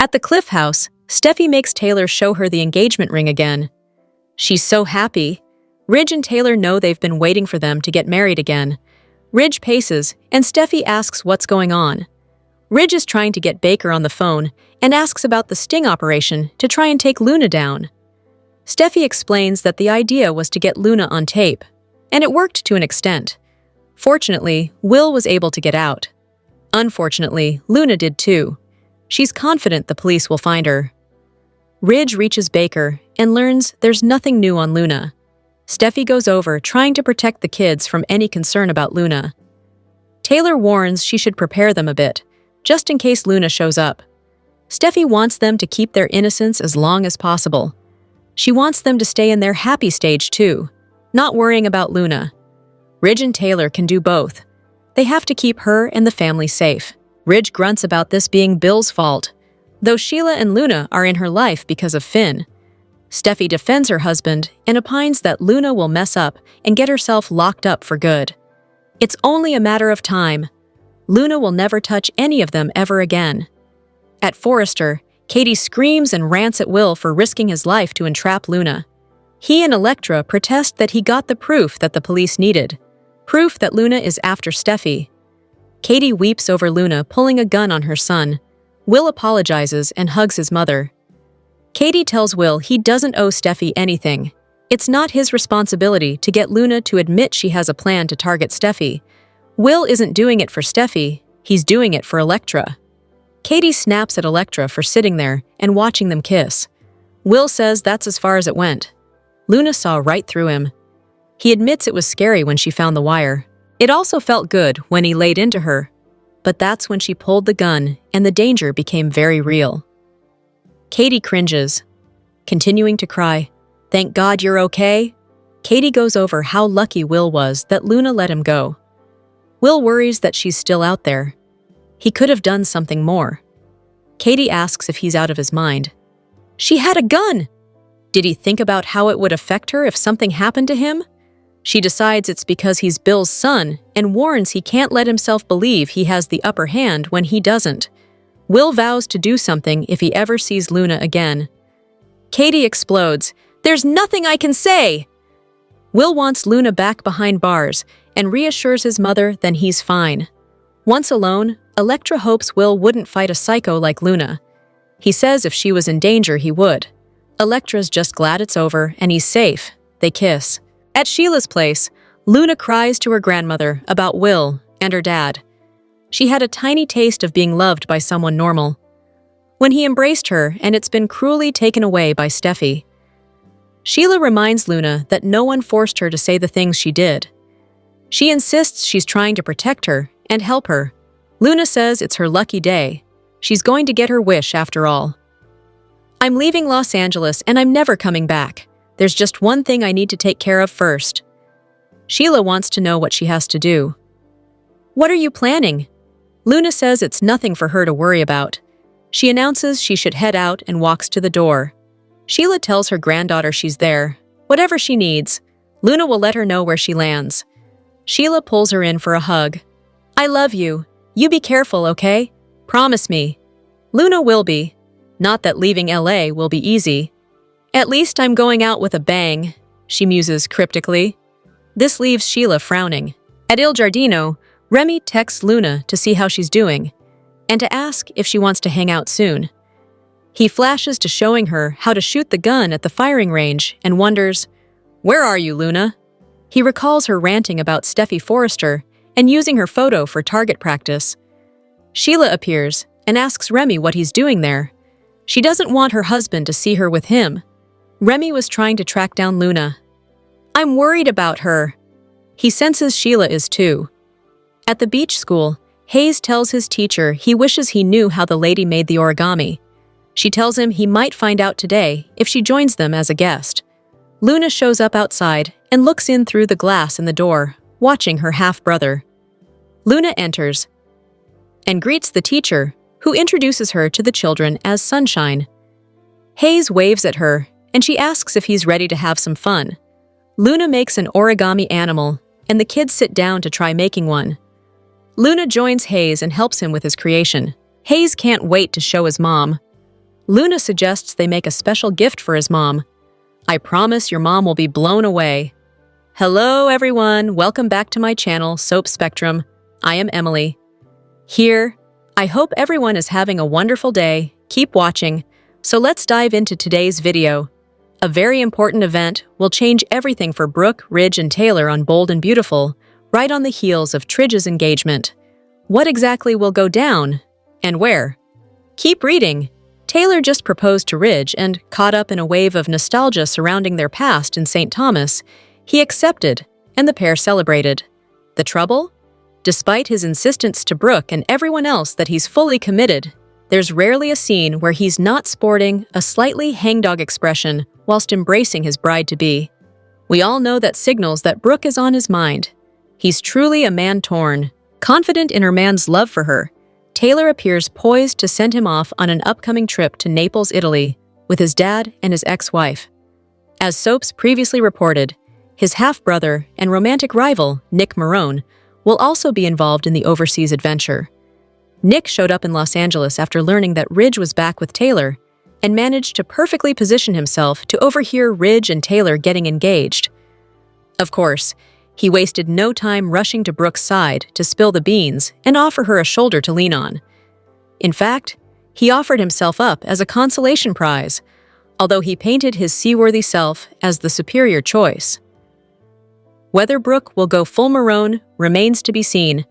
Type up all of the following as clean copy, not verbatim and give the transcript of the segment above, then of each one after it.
At the Cliff House, Steffi makes Taylor show her the engagement ring again. She's so happy. Ridge and Taylor know they've been waiting for them to get married again. Ridge paces, and Steffi asks what's going on. Ridge is trying to get Baker on the phone and asks about the sting operation to try and take Luna down. Steffi explains that the idea was to get Luna on tape, and it worked to an extent. Fortunately, Will was able to get out. Unfortunately, Luna did too. She's confident the police will find her. Ridge reaches Baker and learns there's nothing new on Luna. Steffi goes over trying to protect the kids from any concern about Luna. Taylor warns she should prepare them a bit, just in case Luna shows up. Steffi wants them to keep their innocence as long as possible. She wants them to stay in their happy stage too, not worrying about Luna. Ridge and Taylor can do both. They have to keep her and the family safe. Ridge grunts about this being Bill's fault, though Sheila and Luna are in her life because of Finn. Steffi defends her husband and opines that Luna will mess up and get herself locked up for good. It's only a matter of time. Luna will never touch any of them ever again. At Forrester, Katie screams and rants at Will for risking his life to entrap Luna. He and Elektra protest that he got the proof that the police needed. Proof that Luna is after Steffi. Katie weeps over Luna pulling a gun on her son. Will apologizes and hugs his mother. Katie tells Will he doesn't owe Steffi anything. It's not his responsibility to get Luna to admit she has a plan to target Steffi. Will isn't doing it for Steffi, he's doing it for Elektra. Katie snaps at Elektra for sitting there and watching them kiss. Will says that's as far as it went. Luna saw right through him. He admits it was scary when she found the wire. It also felt good when he laid into her. But that's when she pulled the gun and the danger became very real. Katie cringes, continuing to cry. Thank God you're okay? Katie goes over how lucky Will was that Luna let him go. Will worries that she's still out there. He could have done something more. Katie asks if he's out of his mind. She had a gun! Did he think about how it would affect her if something happened to him? She decides it's because he's Bill's son and warns he can't let himself believe he has the upper hand when he doesn't. Will vows to do something if he ever sees Luna again. Katie explodes. There's nothing I can say! Will wants Luna back behind bars and reassures his mother then he's fine. Once alone, Elektra hopes Will wouldn't fight a psycho like Luna. He says if she was in danger, he would. Elektra's just glad it's over and he's safe. They kiss. At Sheila's place, Luna cries to her grandmother about Will and her dad. She had a tiny taste of being loved by someone normal. When he embraced her and it's been cruelly taken away by Steffi. Sheila reminds Luna that no one forced her to say the things she did. She insists she's trying to protect her and help her. Luna says it's her lucky day. She's going to get her wish after all. I'm leaving Los Angeles and I'm never coming back. There's just one thing I need to take care of first. Sheila wants to know what she has to do. What are you planning? Luna says it's nothing for her to worry about. She announces she should head out and walks to the door. Sheila tells her granddaughter she's there. Whatever she needs, Luna will let her know where she lands. Sheila pulls her in for a hug. I love you. You be careful, okay? Promise me. Luna will be. Not that leaving LA will be easy. At least I'm going out with a bang, she muses cryptically. This leaves Sheila frowning. At Il Giardino, Remy texts Luna to see how she's doing and to ask if she wants to hang out soon. He flashes to showing her how to shoot the gun at the firing range and wonders, "Where are you, Luna?" He recalls her ranting about Steffi Forrester and using her photo for target practice. Sheila appears and asks Remy what he's doing there. She doesn't want her husband to see her with him. Remy was trying to track down Luna. I'm worried about her. He senses Sheila is too. At the beach school, Hayes tells his teacher he wishes he knew how the lady made the origami. She tells him he might find out today if she joins them as a guest. Luna shows up outside and looks in through the glass in the door, watching her half-brother. Luna enters and greets the teacher, who introduces her to the children as Sunshine. Hayes waves at her, and she asks if he's ready to have some fun. Luna makes an origami animal, and the kids sit down to try making one. Luna joins Hayes and helps him with his creation. Hayes can't wait to show his mom. Luna suggests they make a special gift for his mom. I promise your mom will be blown away. Hello everyone, welcome back to my channel, Soap Spectrum. I am Emily. Here, I hope everyone is having a wonderful day. Keep watching. So let's dive into today's video. A very important event will change everything for Brooke, Ridge, and Taylor on Bold and Beautiful, right on the heels of Tridge's engagement. What exactly will go down? And where? Keep reading. Taylor just proposed to Ridge and, caught up in a wave of nostalgia surrounding their past in St. Thomas, he accepted, and the pair celebrated. The trouble? Despite his insistence to Brooke and everyone else that he's fully committed, there's rarely a scene where he's not sporting a slightly hangdog expression whilst embracing his bride-to-be. We all know that signals that Brooke is on his mind. He's truly a man torn. Confident in her man's love for her, Taylor appears poised to send him off on an upcoming trip to Naples, Italy, with his dad and his ex-wife. As Soaps previously reported, his half-brother and romantic rival, Nick Marone, will also be involved in the overseas adventure. Nick showed up in Los Angeles after learning that Ridge was back with Taylor and managed to perfectly position himself to overhear Ridge and Taylor getting engaged. Of course, he wasted no time rushing to Brooke's side to spill the beans and offer her a shoulder to lean on. In fact, he offered himself up as a consolation prize, although he painted his seaworthy self as the superior choice. Whether Brooke will go full Marone remains to be seen.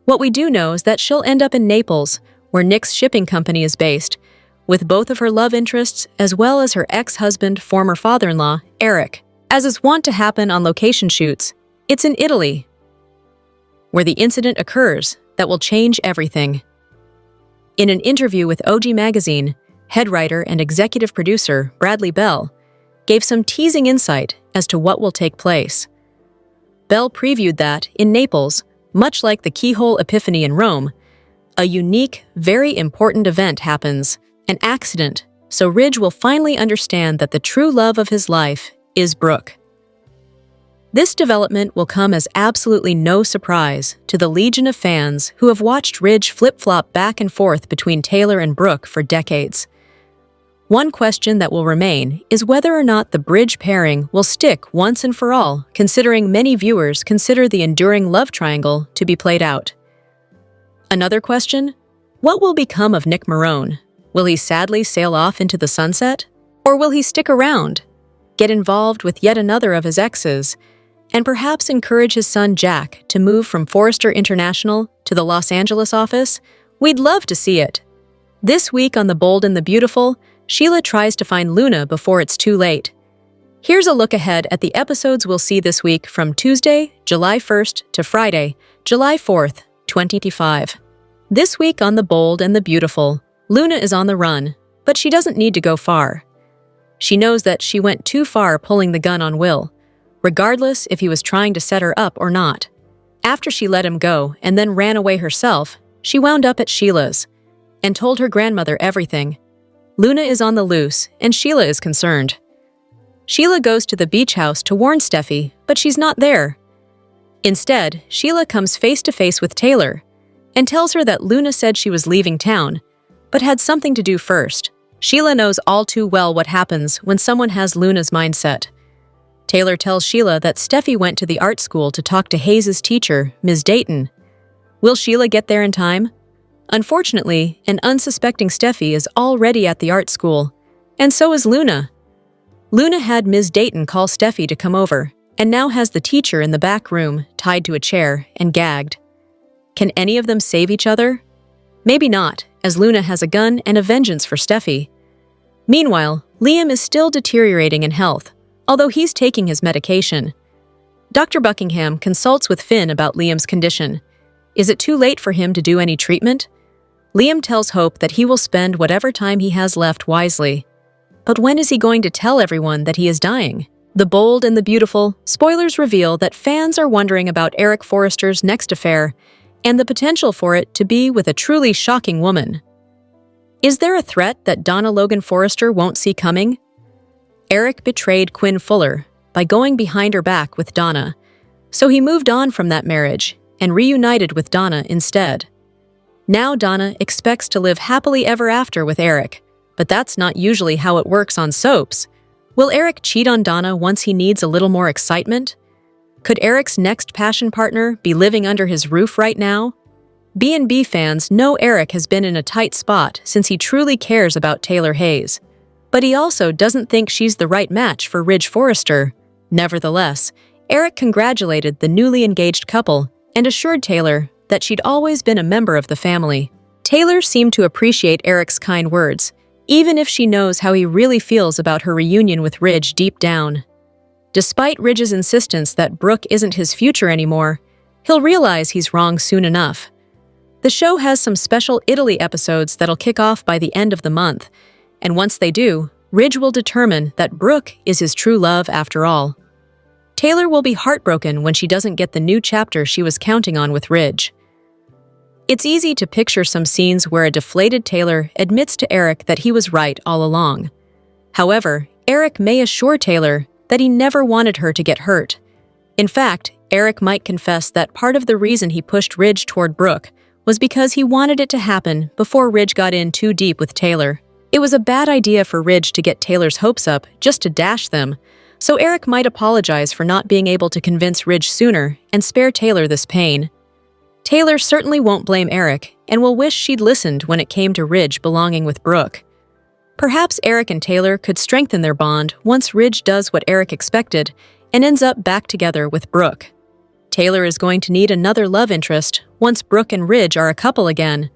What we do know is that she'll end up in Naples, where Nick's shipping company is based, with both of her love interests as well as her ex-husband, former father-in-law, Eric. As is wont to happen on location shoots, it's in Italy, where the incident occurs that will change everything. In an interview with OG Magazine, head writer and executive producer Bradley Bell gave some teasing insight as to what will take place. Bell previewed that, in Naples, much like the Keyhole Epiphany in Rome, a unique, very important event happens, an accident, so Ridge will finally understand that the true love of his life is Brooke. This development will come as absolutely no surprise to the legion of fans who have watched Ridge flip-flop back and forth between Taylor and Brooke for decades. One question that will remain is whether or not the bridge pairing will stick once and for all, considering many viewers consider the enduring love triangle to be played out. Another question? What will become of Nick Marone? Will he sadly sail off into the sunset? Or will he stick around, get involved with yet another of his exes, and perhaps encourage his son Jack to move from Forrester International to the Los Angeles office? We'd love to see it. This week on The Bold and the Beautiful, Sheila tries to find Luna before it's too late. Here's a look ahead at the episodes we'll see this week from Tuesday, July 1st to Friday, July 4th, 2025. This week on The Bold and the Beautiful, Luna is on the run, but she doesn't need to go far. She knows that she went too far pulling the gun on Will, regardless if he was trying to set her up or not. After she let him go and then ran away herself, she wound up at Sheila's and told her grandmother everything. Luna is on the loose, and Sheila is concerned. Sheila goes to the beach house to warn Steffy, but she's not there. Instead, Sheila comes face to face with Taylor and tells her that Luna said she was leaving town, but had something to do first. Sheila knows all too well what happens when someone has Luna's mindset. Taylor tells Sheila that Steffy went to the art school to talk to Hayes' teacher, Ms. Dayton. Will Sheila get there in time? Unfortunately, an unsuspecting Steffy is already at the art school, and so is Luna. Luna had Ms. Dayton call Steffy to come over, and now has the teacher in the back room, tied to a chair and gagged. Can any of them save each other? Maybe not, as Luna has a gun and a vengeance for Steffy. Meanwhile, Liam is still deteriorating in health, although he's taking his medication. Dr. Buckingham consults with Finn about Liam's condition. Is it too late for him to do any treatment? Liam tells Hope that he will spend whatever time he has left wisely. But when is he going to tell everyone that he is dying? The Bold and the Beautiful spoilers reveal that fans are wondering about Eric Forrester's next affair and the potential for it to be with a truly shocking woman. Is there a threat that Donna Logan Forrester won't see coming? Eric betrayed Quinn Fuller by going behind her back with Donna, so he moved on from that marriage and reunited with Donna instead. Now Donna expects to live happily ever after with Eric, But that's not usually how it works on soaps. Will Eric cheat on Donna once he needs a little more excitement? Could Eric's next passion partner be living under his roof right now? B&B fans know Eric has been in a tight spot since he truly cares about Taylor Hayes. But he also doesn't think she's the right match for Ridge Forrester. Nevertheless, Eric congratulated the newly engaged couple and assured Taylor that she'd always been a member of the family. Taylor seemed to appreciate Eric's kind words, even if she knows how he really feels about her reunion with Ridge deep down. Despite Ridge's insistence that Brooke isn't his future anymore, he'll realize he's wrong soon enough. The show has some special Italy episodes that'll kick off by the end of the month, and once they do, Ridge will determine that Brooke is his true love after all. Taylor will be heartbroken when she doesn't get the new chapter she was counting on with Ridge. It's easy to picture some scenes where a deflated Taylor admits to Eric that he was right all along. However, Eric may assure Taylor that he never wanted her to get hurt. In fact, Eric might confess that part of the reason he pushed Ridge toward Brooke was because he wanted it to happen before Ridge got in too deep with Taylor. It was a bad idea for Ridge to get Taylor's hopes up just to dash them, so Eric might apologize for not being able to convince Ridge sooner and spare Taylor this pain. Taylor certainly won't blame Eric and will wish she'd listened when it came to Ridge belonging with Brooke. Perhaps Eric and Taylor could strengthen their bond once Ridge does what Eric expected and ends up back together with Brooke. Taylor is going to need another love interest once Brooke and Ridge are a couple again.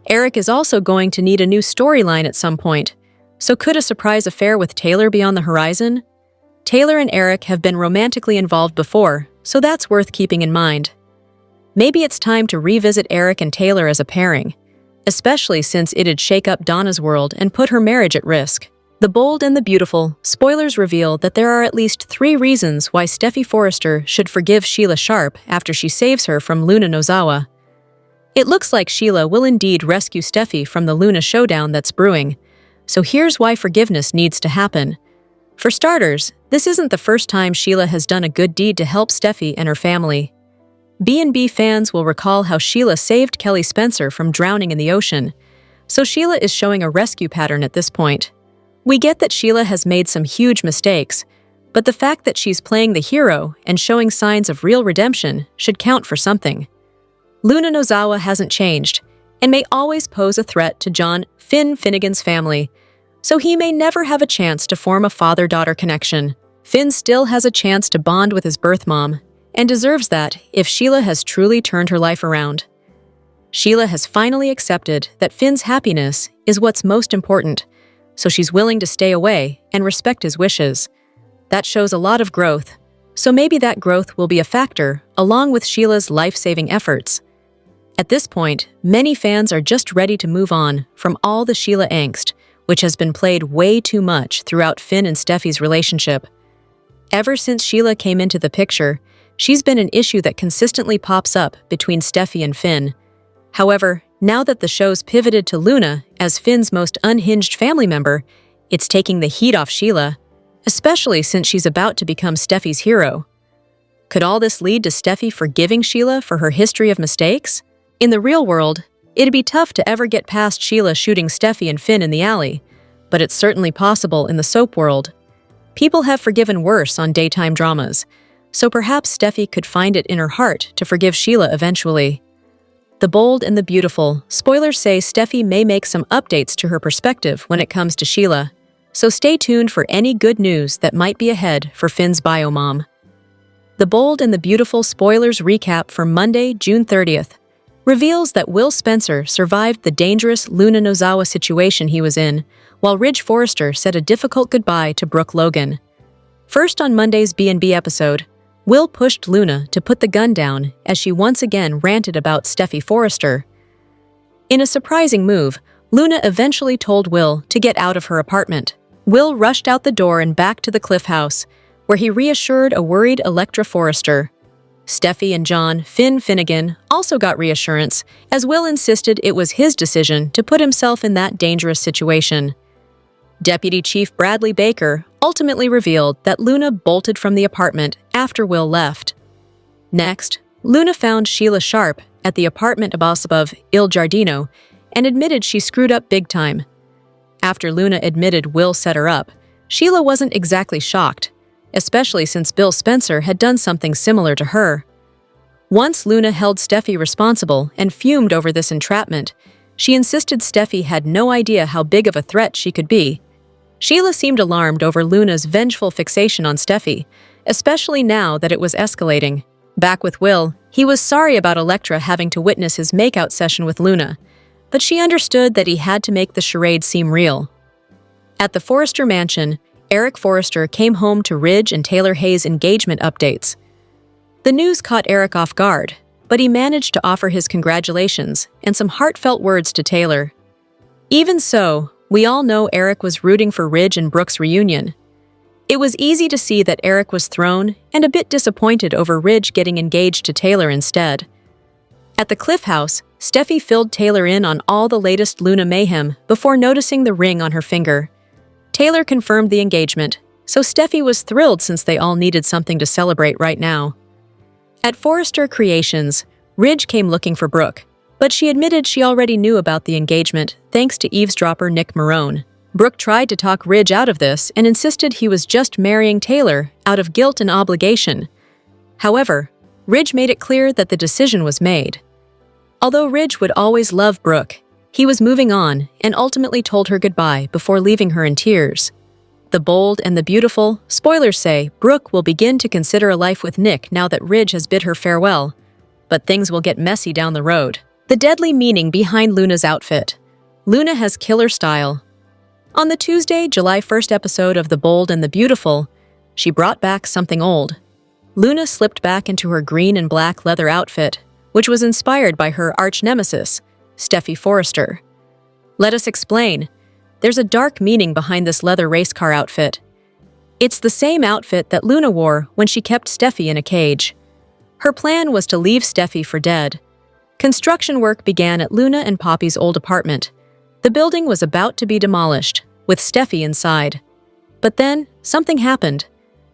Eric is also going to need a new storyline at some point, so could a surprise affair with Taylor be on the horizon? Taylor and Eric have been romantically involved before, so that's worth keeping in mind. Maybe it's time to revisit Eric and Taylor as a pairing, especially since it'd shake up Donna's world and put her marriage at risk. The Bold and the Beautiful spoilers reveal that there are at least 3 reasons why Steffy Forrester should forgive Sheila Sharp after she saves her from Luna Nozawa. It looks like Sheila will indeed rescue Steffy from the Luna showdown that's brewing, so here's why forgiveness needs to happen. For starters, this isn't the first time Sheila has done a good deed to help Steffy and her family. B&B fans will recall how Sheila saved Kelly Spencer from drowning in the ocean, so Sheila is showing a rescue pattern at this point. We get that Sheila has made some huge mistakes, but the fact that she's playing the hero and showing signs of real redemption should count for something. Luna Nozawa hasn't changed, and may always pose a threat to John Finn Finnegan's family, so he may never have a chance to form a father-daughter connection. Finn still has a chance to bond with his birth mom, and deserves that if Sheila has truly turned her life around. Sheila has finally accepted that Finn's happiness is what's most important, so she's willing to stay away and respect his wishes. That shows a lot of growth, so maybe that growth will be a factor along with Sheila's life-saving efforts. At this point, many fans are just ready to move on from all the Sheila angst, which has been played way too much throughout Finn and Steffy's relationship. Ever since Sheila came into the picture, she's been an issue that consistently pops up between Steffy and Finn. However, now that the show's pivoted to Luna as Finn's most unhinged family member, it's taking the heat off Sheila, especially since she's about to become Steffy's hero. Could all this lead to Steffy forgiving Sheila for her history of mistakes? In the real world, it'd be tough to ever get past Sheila shooting Steffy and Finn in the alley, but it's certainly possible in the soap world. People have forgiven worse on daytime dramas, so perhaps Steffy could find it in her heart to forgive Sheila eventually. The Bold and the Beautiful spoilers say Steffy may make some updates to her perspective when it comes to Sheila, so stay tuned for any good news that might be ahead for Finn's bio mom. The Bold and the Beautiful spoilers recap for Monday, June 30th, reveals that Will Spencer survived the dangerous Luna Nozawa situation he was in, while Ridge Forrester said a difficult goodbye to Brooke Logan. First on Monday's B&B episode, Will pushed Luna to put the gun down as she once again ranted about Steffy Forrester. In a surprising move, Luna eventually told Will to get out of her apartment. Will rushed out the door and back to the Cliff House, where he reassured a worried Electra Forrester. Steffy and John Finn Finnegan also got reassurance, as Will insisted it was his decision to put himself in that dangerous situation. Deputy Chief Bradley Baker ultimately revealed that Luna bolted from the apartment after Will left. Next, Luna found Sheila Sharp at the apartment above Il Giardino and admitted she screwed up big time. After Luna admitted Will set her up, Sheila wasn't exactly shocked, especially since Bill Spencer had done something similar to her. Once Luna held Steffy responsible and fumed over this entrapment, she insisted Steffy had no idea how big of a threat she could be. Sheila seemed alarmed over Luna's vengeful fixation on Steffy, especially now that it was escalating. Back with Will, he was sorry about Elektra having to witness his makeout session with Luna, but she understood that he had to make the charade seem real. At the Forrester mansion, Eric Forrester came home to Ridge and Taylor Hayes' engagement updates. The news caught Eric off guard, but he managed to offer his congratulations and some heartfelt words to Taylor. Even so, we all know Eric was rooting for Ridge and Brooke's reunion. It was easy to see that Eric was thrown and a bit disappointed over Ridge getting engaged to Taylor instead. At the Cliff House, Steffy filled Taylor in on all the latest Luna mayhem before noticing the ring on her finger. Taylor confirmed the engagement, so Steffy was thrilled since they all needed something to celebrate right now. At Forrester Creations, Ridge came looking for Brooke, but she admitted she already knew about the engagement thanks to eavesdropper Nick Marone. Brooke tried to talk Ridge out of this and insisted he was just marrying Taylor out of guilt and obligation. However, Ridge made it clear that the decision was made. Although Ridge would always love Brooke, he was moving on and ultimately told her goodbye before leaving her in tears. The bold and the beautiful, spoilers say, Brooke will begin to consider a life with Nick now that Ridge has bid her farewell. But things will get messy down the road. The deadly meaning behind Luna's outfit. Luna has killer style. On the Tuesday, July 1st episode of The Bold and the Beautiful, she brought back something old. Luna slipped back into her green and black leather outfit, which was inspired by her arch-nemesis, Steffy Forrester. Let us explain. There's a dark meaning behind this leather race car outfit. It's the same outfit that Luna wore when she kept Steffy in a cage. Her plan was to leave Steffy for dead. Construction work began at Luna and Poppy's old apartment. The building was about to be demolished, with Steffy inside. But then, something happened.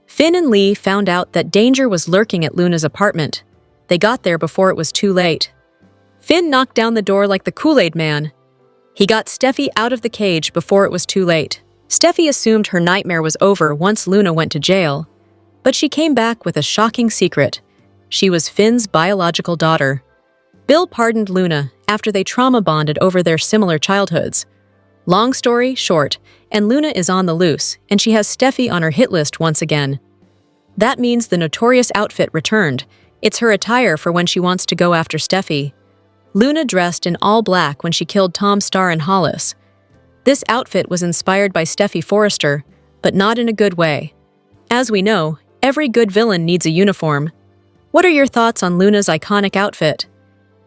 Finn and Lee found out that danger was lurking at Luna's apartment. They got there before it was too late. Finn knocked down the door like the Kool-Aid Man. He got Steffy out of the cage before it was too late. Steffy assumed her nightmare was over once Luna went to jail. But she came back with a shocking secret. She was Finn's biological daughter. Bill pardoned Luna after they trauma bonded over their similar childhoods. Long story short, and Luna is on the loose, and she has Steffy on her hit list once again. That means the notorious outfit returned. It's her attire for when she wants to go after Steffy. Luna dressed in all black when she killed Tom Starr and Hollis. This outfit was inspired by Steffy Forrester, but not in a good way. As we know, every good villain needs a uniform. What are your thoughts on Luna's iconic outfit?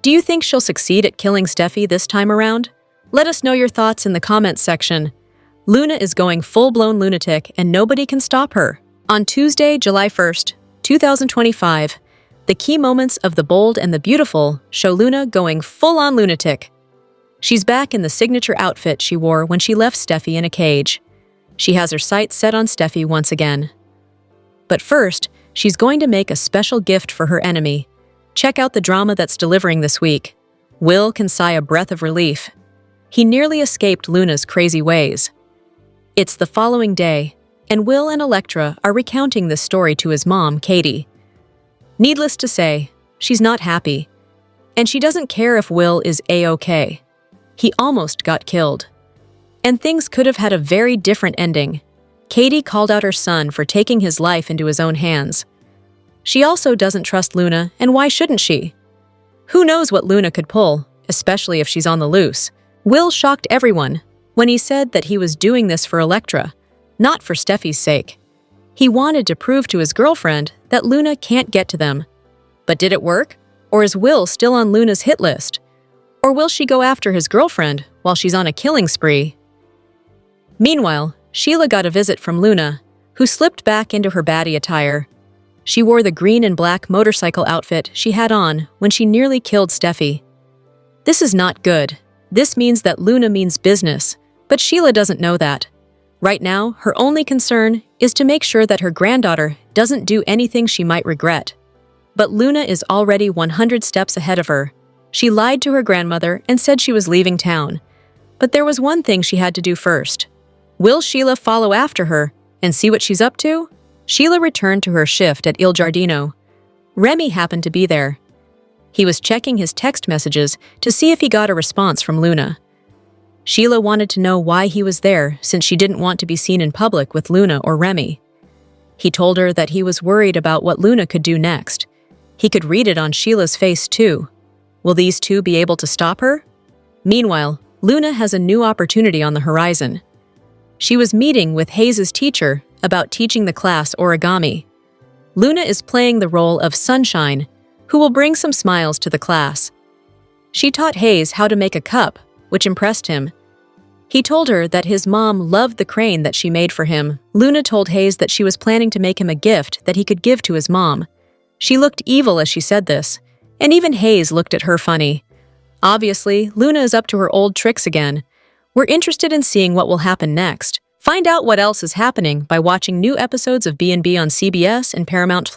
Do you think she'll succeed at killing Steffy this time around? Let us know your thoughts in the comments section. Luna is going full-blown lunatic and nobody can stop her. On Tuesday, July 1st, 2025, the key moments of The Bold and the Beautiful show Luna going full-on lunatic. She's back in the signature outfit she wore when she left Steffy in a cage. She has her sights set on Steffy once again. But first, she's going to make a special gift for her enemy. Check out the drama that's delivering this week. Will can sigh a breath of relief. He nearly escaped Luna's crazy ways. It's the following day, and Will and Elektra are recounting this story to his mom, Katie. Needless to say, she's not happy. And she doesn't care if Will is A-OK. He almost got killed. And things could have had a very different ending. Katie called out her son for taking his life into his own hands. She also doesn't trust Luna, and why shouldn't she? Who knows what Luna could pull, especially if she's on the loose. Will shocked everyone when he said that he was doing this for Elektra, not for Steffy's sake. He wanted to prove to his girlfriend that Luna can't get to them. But did it work? Or is Will still on Luna's hit list? Or will she go after his girlfriend while she's on a killing spree? Meanwhile, Sheila got a visit from Luna, who slipped back into her baddie attire. She wore the green and black motorcycle outfit she had on when she nearly killed Steffy. This is not good. This means that Luna means business, but Sheila doesn't know that. Right now, her only concern is to make sure that her granddaughter doesn't do anything she might regret. But Luna is already 100 steps ahead of her. She lied to her grandmother and said she was leaving town. But there was one thing she had to do first. Will Sheila follow after her and see what she's up to? Sheila returned to her shift at Il Giardino. Remy happened to be there. He was checking his text messages to see if he got a response from Luna. Sheila wanted to know why he was there since she didn't want to be seen in public with Luna or Remy. He told her that he was worried about what Luna could do next. He could read it on Sheila's face too. Will these two be able to stop her? Meanwhile, Luna has a new opportunity on the horizon. She was meeting with Hayes' teacher about teaching the class origami. Luna is playing the role of Sunshine, who will bring some smiles to the class. She taught Hayes how to make a cup, which impressed him. He told her that his mom loved the crane that she made for him. Luna told Hayes that she was planning to make him a gift that he could give to his mom. She looked evil as she said this, and even Hayes looked at her funny. Obviously, Luna is up to her old tricks again. We're interested in seeing what will happen next. Find out what else is happening by watching new episodes of B&B on CBS and Paramount+.